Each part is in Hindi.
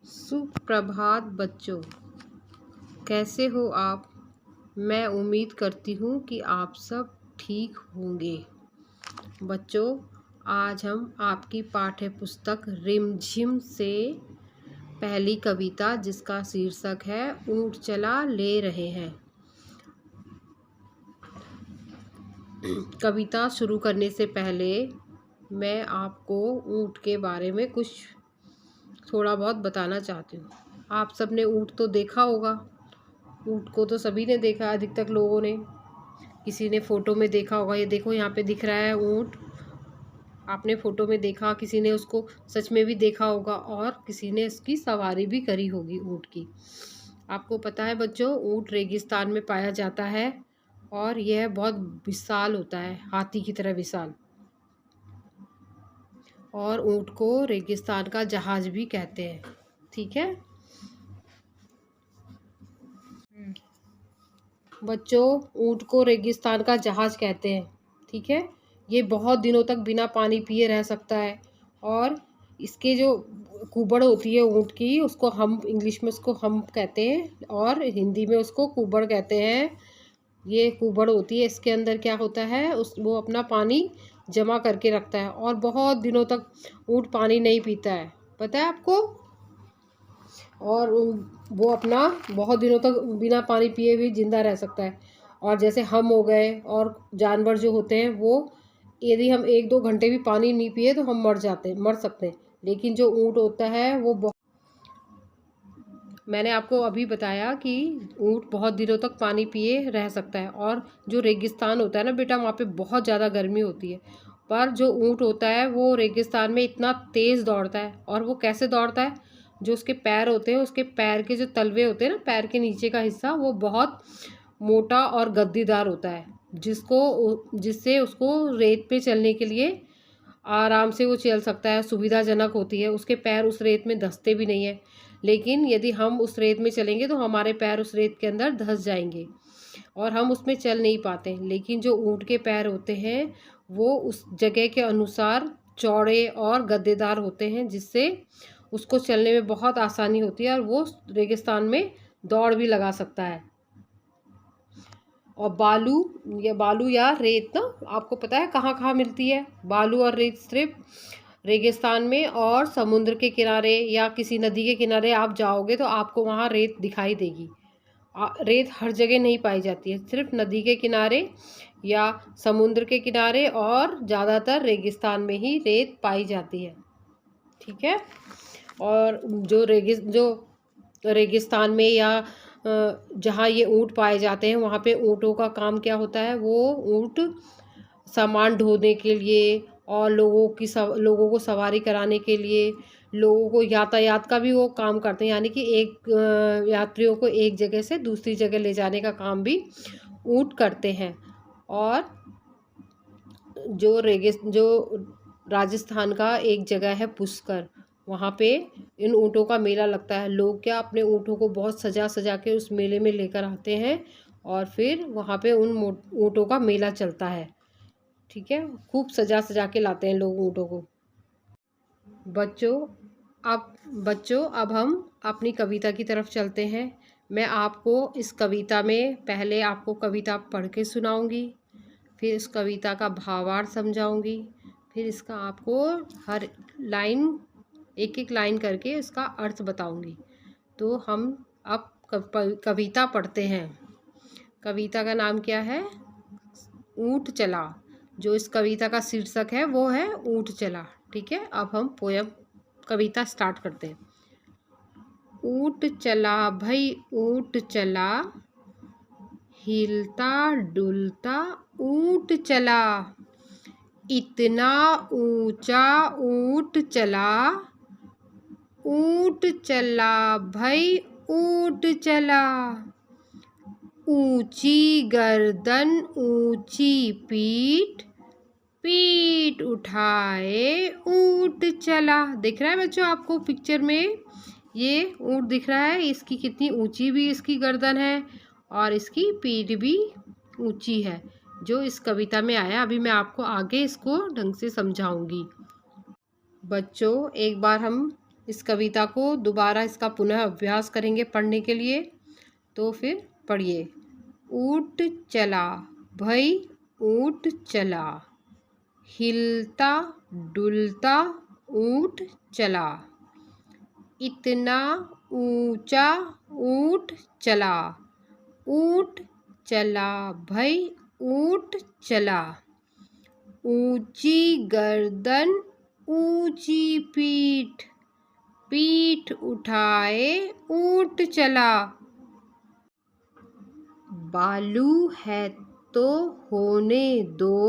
सुप्रभात बच्चों, कैसे हो आप। मैं उम्मीद करती हूँ कि आप सब ठीक होंगे। बच्चों, आज हम आपकी पाठ्य पुस्तक रिमझिम से पहली कविता, जिसका शीर्षक है ऊँट चला, ले रहे हैं। कविता शुरू करने से पहले मैं आपको ऊँट के बारे में कुछ थोड़ा बहुत बताना चाहती हूँ। आप सब ने ऊँट तो देखा होगा। ऊँट को तो सभी ने देखा, अधिकतर लोगों ने। किसी ने फ़ोटो में देखा होगा। ये देखो, यहाँ पे दिख रहा है ऊँट। आपने फ़ोटो में देखा, किसी ने उसको सच में भी देखा होगा और किसी ने इसकी सवारी भी करी होगी ऊँट की। आपको पता है बच्चों, ऊँट रेगिस्तान में पाया जाता है और यह बहुत विशाल होता है, हाथी की तरह विशाल। और ऊँट को रेगिस्तान का जहाज भी कहते हैं। ठीक है बच्चों, ऊँट को रेगिस्तान का जहाज कहते हैं। ठीक है, ये बहुत दिनों तक बिना पानी पिए रह सकता है। और इसके जो कुबड़ होती है ऊँट की, उसको हम इंग्लिश में उसको हम्प कहते हैं और हिंदी में उसको कुबड़ कहते हैं। ये कुबड़ होती है, इसके अंदर क्या होता है, वो अपना पानी जमा करके रखता है और बहुत दिनों तक ऊँट पानी नहीं पीता है, पता है आपको। और वो अपना बहुत दिनों तक बिना पानी पिए भी जिंदा रह सकता है। और जैसे हम हो गए और जानवर जो होते हैं, वो यदि हम 1-2 घंटे भी पानी नहीं पिए तो हम मर सकते हैं। लेकिन जो ऊँट होता है वो मैंने आपको अभी बताया कि ऊँट बहुत दिनों तक पानी पिए रह सकता है। और जो रेगिस्तान होता है ना बेटा, वहाँ पे बहुत ज़्यादा गर्मी होती है। पर जो ऊँट होता है वो रेगिस्तान में इतना तेज़ दौड़ता है। और वो कैसे दौड़ता है, जो उसके पैर होते हैं, उसके पैर के जो तलवे होते हैं ना, पैर के नीचे का हिस्सा, वो बहुत मोटा और गद्दीदार होता है, जिससे उसको रेत पे चलने के लिए आराम से वो चल सकता है, सुविधाजनक होती है। उसके पैर उस रेत में धंसते भी नहीं है। लेकिन यदि हम उस रेत में चलेंगे तो हमारे पैर उस रेत के अंदर धंस जाएंगे और हम उसमें चल नहीं पाते। लेकिन जो ऊँट के पैर होते हैं वो उस जगह के अनुसार चौड़े और गद्देदार होते हैं, जिससे उसको चलने में बहुत आसानी होती है और वो रेगिस्तान में दौड़ भी लगा सकता है। और बालू या रेत ना, आपको पता है कहाँ कहाँ मिलती है। बालू और रेत सिर्फ रेगिस्तान में और समुद्र के किनारे या किसी नदी के किनारे आप जाओगे तो आपको वहाँ रेत दिखाई देगी। रेत हर जगह नहीं पाई जाती है, सिर्फ नदी के किनारे या समुद्र के किनारे और ज़्यादातर रेगिस्तान में ही रेत पाई जाती है। ठीक है। और जो रेगिस्तान में या जहाँ ये ऊँट पाए जाते हैं, वहाँ पे ऊँटों का काम क्या होता है, वो ऊँट सामान ढोने के लिए और लोगों को सवारी कराने के लिए, लोगों को यातायात का भी वो काम करते हैं। यानी कि यात्रियों को एक जगह से दूसरी जगह ले जाने का काम भी ऊँट करते हैं। और जो राजस्थान का एक जगह है पुष्कर, वहाँ पे इन ऊँटों का मेला लगता है। लोग क्या अपने ऊँटों को बहुत सजा सजा के उस मेले में लेकर आते हैं और फिर वहाँ पे उन ऊँटों का मेला चलता है। ठीक है, खूब सजा सजा के लाते हैं लोग ऊँटों को। बच्चों अब हम अपनी कविता की तरफ चलते हैं। मैं आपको इस कविता में पहले आपको कविता पढ़ के सुनाऊंगी, फिर इस कविता का भावार्थ समझाऊंगी, फिर इसका आपको हर लाइन एक एक लाइन करके इसका अर्थ बताऊंगी। तो हम अब कविता पढ़ते हैं। कविता का नाम क्या है, ऊँट चला। जो इस कविता का शीर्षक है वो है ऊँट चला। ठीक है, अब हम कविता स्टार्ट करते हैं। ऊँट चला भाई ऊँट चला, हिलता डुलता ऊँट चला, इतना ऊंचा ऊँट चला, ऊँट चला भाई ऊँट चला, ऊंची गर्दन ऊंची पीठ, पीठ उठाए ऊँट चला। दिख रहा है बच्चों आपको पिक्चर में, ये ऊँट दिख रहा है। इसकी कितनी ऊंची भी इसकी गर्दन है और इसकी पीठ भी ऊंची है, जो इस कविता में आया। अभी मैं आपको आगे इसको ढंग से समझाऊंगी। बच्चों, एक बार हम इस कविता को दोबारा इसका पुनः अभ्यास करेंगे पढ़ने के लिए। तो फिर पढ़िए। ऊँट चला भई ऊँट चला, हिलता डुलता ऊँट चला, इतना ऊंचा ऊँट चला, ऊँट चला भई ऊँट चला, ऊंची गर्दन ऊंची पीठ, पीठ उठाए ऊँट चला। बालू है तो होने दो,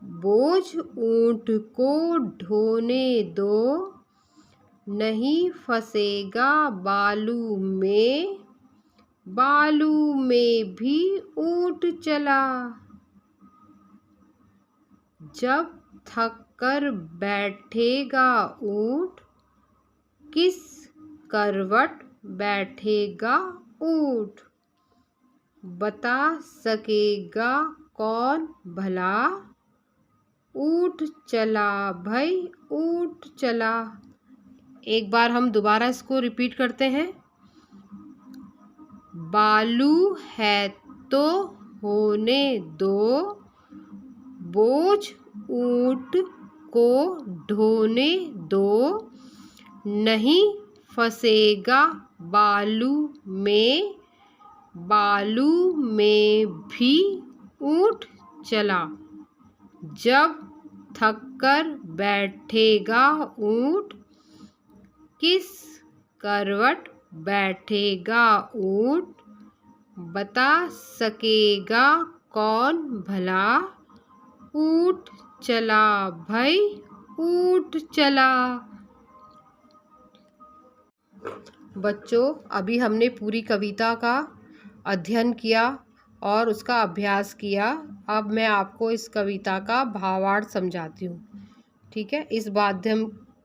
बोझ ऊँट को ढोने दो, नहीं फंसेगा बालू में भी ऊँट चला। जब थक कर बैठेगा ऊँट, किस करवट बैठेगा ऊँट, बता सकेगा कौन भला, ऊँट चला भई ऊँट चला। एक बार हम दोबारा इसको रिपीट करते हैं। बालू है तो होने दो, बोझ ऊँट को ढोने दो, नहीं फंसेगा बालू में भी ऊँट चला। जब थक कर बैठेगा ऊँट, किस करवट बैठेगा ऊँट, बता सकेगा कौन भला, ऊँट चला भई ऊँट चला। बच्चों, अभी हमने पूरी कविता का अध्ययन किया और उसका अभ्यास किया। अब मैं आपको इस कविता का भावार्थ समझाती हूँ। ठीक है।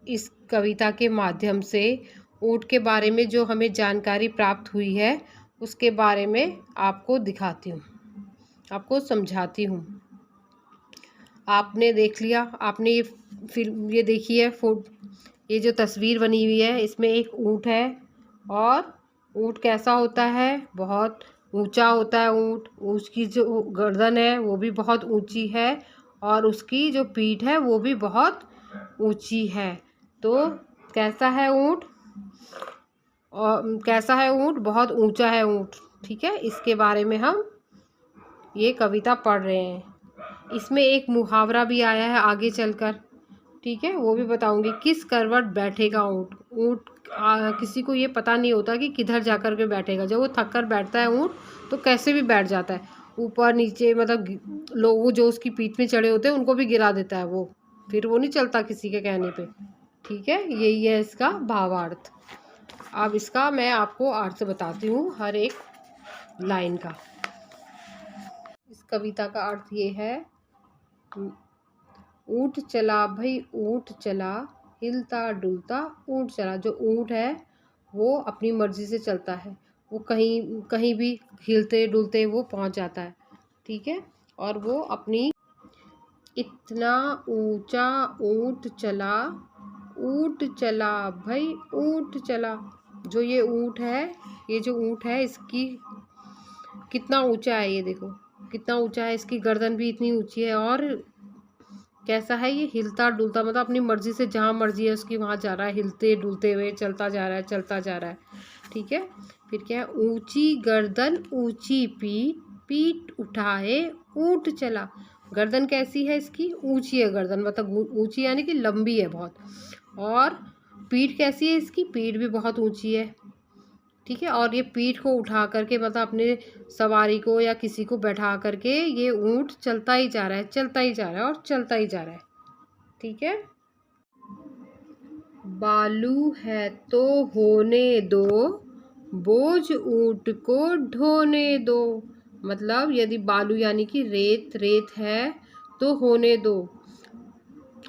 इस कविता के माध्यम से ऊँट के बारे में जो हमें जानकारी प्राप्त हुई है उसके बारे में आपको दिखाती हूँ, आपको समझाती हूँ। आपने देख लिया, आपने ये देखी है ये जो तस्वीर बनी हुई है, इसमें एक ऊँट है और ऊँट कैसा होता है, बहुत ऊंचा होता है ऊँट। उसकी जो गर्दन है वो भी बहुत ऊंची है और उसकी जो पीठ है वो भी बहुत ऊंची है। तो कैसा है ऊँट, बहुत ऊंचा है ऊँट। ठीक है, इसके बारे में हम ये कविता पढ़ रहे हैं। इसमें एक मुहावरा भी आया है आगे चलकर, ठीक है, वो भी बताऊंगी। किस करवट बैठेगा ऊँट। ऊँट किसी को ये पता नहीं होता कि किधर जाकर के बैठेगा। जब वो थक कर बैठता है ऊँट तो कैसे भी बैठ जाता है, ऊपर नीचे, मतलब लोग जो उसकी पीठ में चढ़े होते हैं उनको भी गिरा देता है वो, फिर वो नहीं चलता किसी के कहने पे। ठीक है, यही है इसका भावार्थ। अब इसका मैं आपको अर्थ बताती हूँ हर एक लाइन का। इस कविता का अर्थ ये है, ऊँट चला भई ऊँट चला, हिलता डुलता ऊँट चला। जो ऊँट है वो अपनी मर्जी से चलता है, वो कहीं भी हिलते डुलते वो पहुंच जाता है। ठीक है, और वो अपनी इतना ऊंचा ऊँट चला भाई ऊँट चला। जो ये ऊँट है इसकी कितना ऊंचा है, ये देखो कितना ऊंचा है, इसकी गर्दन भी इतनी ऊंची है। और कैसा है, ये हिलता डुलता, मतलब अपनी मर्जी से जहाँ मर्जी है उसकी वहाँ जा रहा है, हिलते डुलते हुए चलता जा रहा है। ठीक है, फिर क्या है, ऊंची गर्दन ऊंची पीठ उठाए ऊँट चला। गर्दन कैसी है इसकी, ऊंची है गर्दन, मतलब ऊंची यानी कि लंबी है बहुत। और पीठ कैसी है इसकी, पीठ भी बहुत ऊंची है। ठीक है, और ये पीठ को उठा करके, मतलब अपने सवारी को या किसी को बैठा करके ये ऊँट चलता ही जा रहा है और चलता ही जा रहा है। ठीक है, बालू है तो होने दो, बोझ ऊँट को ढोने दो। मतलब यदि बालू यानी कि रेत है तो होने दो।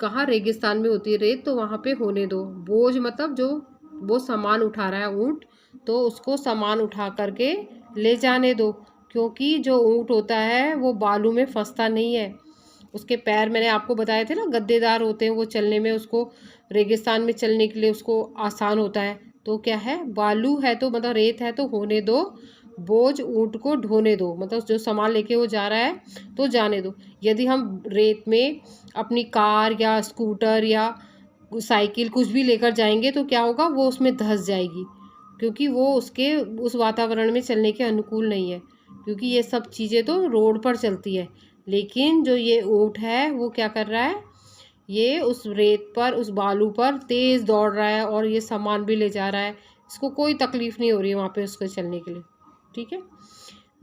कहाँ, रेगिस्तान में होती है रेत, तो वहाँ पे होने दो। बोझ मतलब जो वो सामान उठा रहा है ऊँट, तो उसको सामान उठा करके ले जाने दो, क्योंकि जो ऊँट होता है वो बालू में फंसता नहीं है। उसके पैर मैंने आपको बताए थे ना, गद्देदार होते हैं, वो चलने में उसको रेगिस्तान में चलने के लिए उसको आसान होता है। तो क्या है, बालू है तो मतलब रेत है तो होने दो, बोझ ऊँट को ढोने दो, मतलब जो सामान लेके वो जा रहा है तो जाने दो। यदि हम रेत में अपनी कार या स्कूटर या साइकिल कुछ भी लेकर जाएंगे तो क्या होगा, वो उसमें धंस जाएगी, क्योंकि वो उसके उस वातावरण में चलने के अनुकूल नहीं है, क्योंकि ये सब चीज़ें तो रोड पर चलती है। लेकिन जो ये ऊँट है वो क्या कर रहा है, ये उस रेत पर, उस बालू पर तेज़ दौड़ रहा है और ये सामान भी ले जा रहा है, इसको कोई तकलीफ़ नहीं हो रही है वहाँ पे उसको चलने के लिए। ठीक है,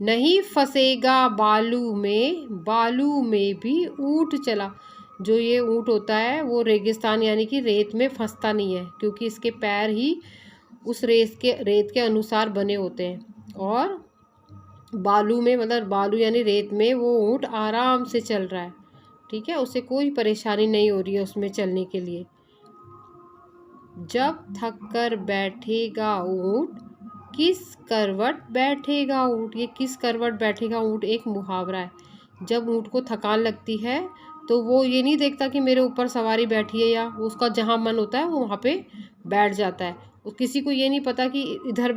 नहीं फंसेगा बालू में भी ऊँट चला। जो ये ऊँट होता है वो रेगिस्तान यानी कि रेत में फंसता नहीं है, क्योंकि इसके पैर ही उस रेत के अनुसार बने होते हैं। और बालू में, मतलब बालू यानी रेत में, वो ऊँट आराम से चल रहा है। ठीक है, उसे कोई परेशानी नहीं हो रही है उसमें चलने के लिए। जब थक कर बैठेगा ऊँट, किस करवट बैठेगा ऊँट। ये किस करवट बैठेगा ऊँट एक मुहावरा है। जब ऊँट को थकान लगती है तो वो ये नहीं देखता कि मेरे ऊपर सवारी बैठी है, या उसका जहाँ मन होता है वो वहाँ पे बैठ जाता है। किसी को ये नहीं पता कि इधर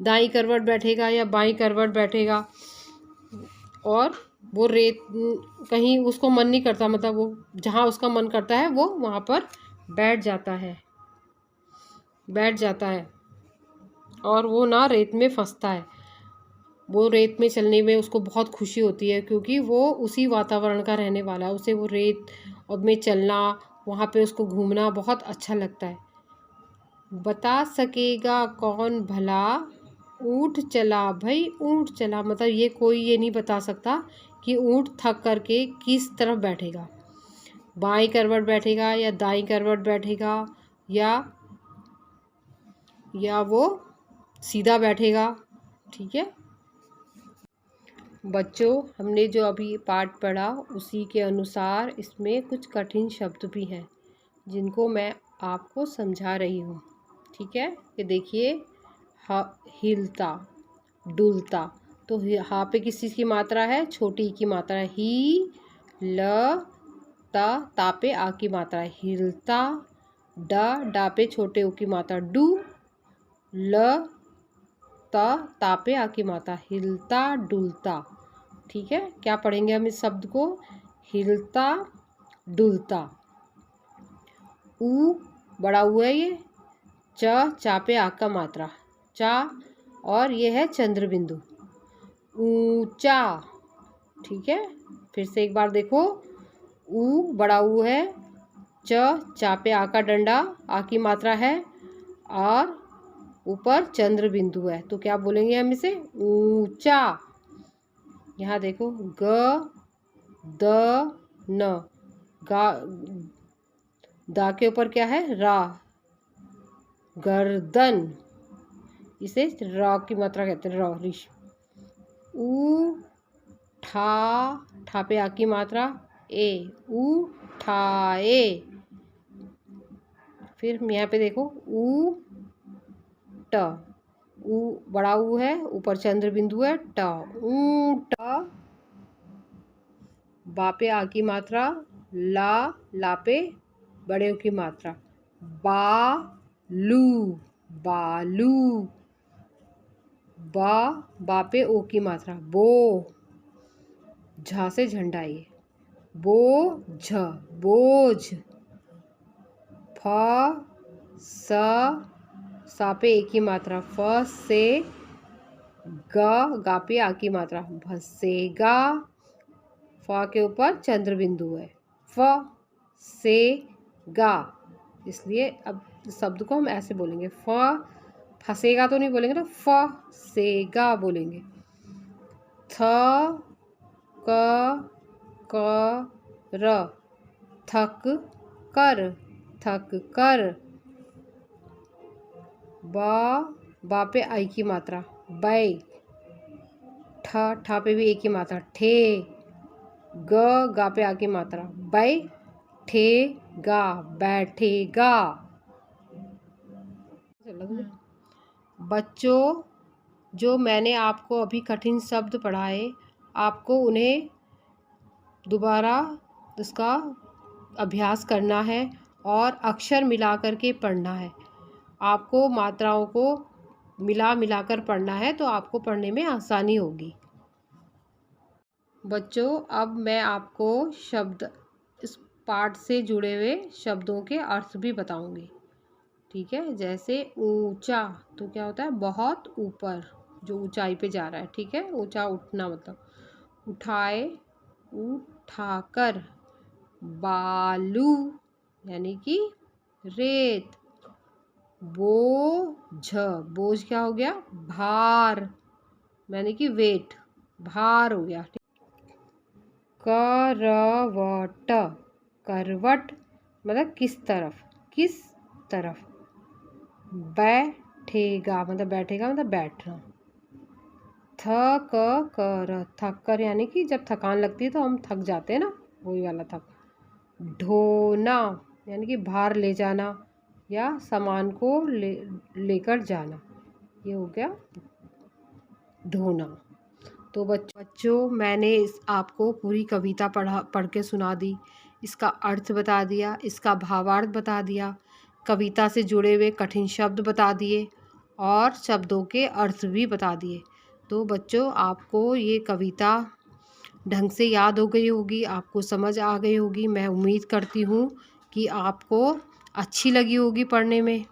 दाईं करवट बैठेगा या बाईं करवट बैठेगा। और वो रेत कहीं उसको मन नहीं करता, मतलब वो जहाँ उसका मन करता है वो वहाँ पर बैठ जाता है और वो ना रेत में फंसता है। वो रेत में चलने में उसको बहुत खुशी होती है, क्योंकि वो उसी वातावरण का रहने वाला है। उसे वो रेत और में चलना, वहाँ पे उसको घूमना बहुत अच्छा लगता है। बता सकेगा कौन भला, ऊँट चला भाई ऊँट चला। मतलब ये कोई ये नहीं बता सकता कि ऊँट थक करके किस तरफ बैठेगा, बाईं करवट बैठेगा या दाईं करवट बैठेगा, या वो सीधा बैठेगा। ठीक है बच्चों, हमने जो अभी पाठ पढ़ा उसी के अनुसार इसमें कुछ कठिन शब्द भी हैं जिनको मैं आपको समझा रही हूँ। ठीक है, ये देखिए, हिलता, डुलता। तो हा पे किस चीज़ की मात्रा है, छोटी की मात्रा है। ही ल ता पे आ की मात्रा है, हिलता। डा पे छोटे ओ की मात्रा, डू। ल ता पे आ की मात्रा, हिलता डुलता। ठीक है, क्या पढ़ेंगे हम इस शब्द को, हिलता डुलता। ऊ बड़ा हुआ है ये, चा पे आ का मात्रा, चा। और ये है चंद्र बिंदु, ऊंचा। ठीक है, फिर से एक बार देखो, ऊ बड़ा ऊ है, चा पे आ का डंडा, आ की मात्रा है, और ऊपर चंद्र बिंदु है। तो क्या बोलेंगे हम इसे, ऊंचा। यहाँ देखो, ग द न, गा, दा के ऊपर क्या है, रा, गर्दन। इसे रा की मात्रा कहते हैं, रा, ऋष। ऊ ठा पे आ की मात्रा, ए, उठाए। फिर यहाँ पे देखो, ऊ ट, ऊ बड़ा ऊ है, ऊपर चंद्र बिंदु है, ट, ऊंट। बा पे आ की मात्रा, ला पे बड़े ऊ की मात्रा, बालू, बालू। बा पे ओ की मात्रा, बो, झा से झंडा, ये बोझ, बोझ। फ सा पे ए की मात्रा, फ से गा पे आ की मात्रा, भसेगा। फ के ऊपर चंद्र बिंदु है, फ से गा। इसलिए अब शब्द को हम ऐसे बोलेंगे, फंसेगा तो नहीं बोलेंगे, तो फ से गा बोलेंगे। थ क र, थक कर, थक कर। बा पे आई की मात्रा, बै। ठा पे भी एक ही मात्रा, ठे। गा पे आ की मात्रा, बै ठे गा, बैठेगा। बच्चों, जो मैंने आपको अभी कठिन शब्द पढ़ाए, आपको उन्हें दोबारा उसका अभ्यास करना है और अक्षर मिला कर के पढ़ना है। आपको मात्राओं को मिला मिला कर पढ़ना है तो आपको पढ़ने में आसानी होगी। बच्चों, अब मैं आपको शब्द, इस पाठ से जुड़े हुए शब्दों के अर्थ भी बताऊंगी। ठीक है, जैसे ऊंचा तो क्या होता है, बहुत ऊपर, जो ऊंचाई पे जा रहा है। ठीक है, ऊंचा उठना मतलब। उठाए, उठाकर। बालू यानी कि रेत। बोझ, बोझ क्या हो गया, भार यानी कि वेट, भार हो गया। करवट, करवट मतलब किस तरफ, किस तरफ। बैठेगा मतलब, बैठेगा मतलब बैठना। थक कर, थक कर यानी कि जब थकान लगती है तो हम थक जाते हैं ना, वही वाला थक। ढोना यानी कि भार ले जाना या सामान को लेकर जाना, ये हो गया ढोना। तो बच्चों, मैंने आपको पूरी कविता पढ़ के सुना दी, इसका अर्थ बता दिया, इसका भावार्थ बता दिया, कविता से जुड़े हुए कठिन शब्द बता दिए और शब्दों के अर्थ भी बता दिए। तो बच्चों, आपको ये कविता ढंग से याद हो गई होगी, आपको समझ आ गई होगी। मैं उम्मीद करती हूँ कि आपको अच्छी लगी होगी पढ़ने में।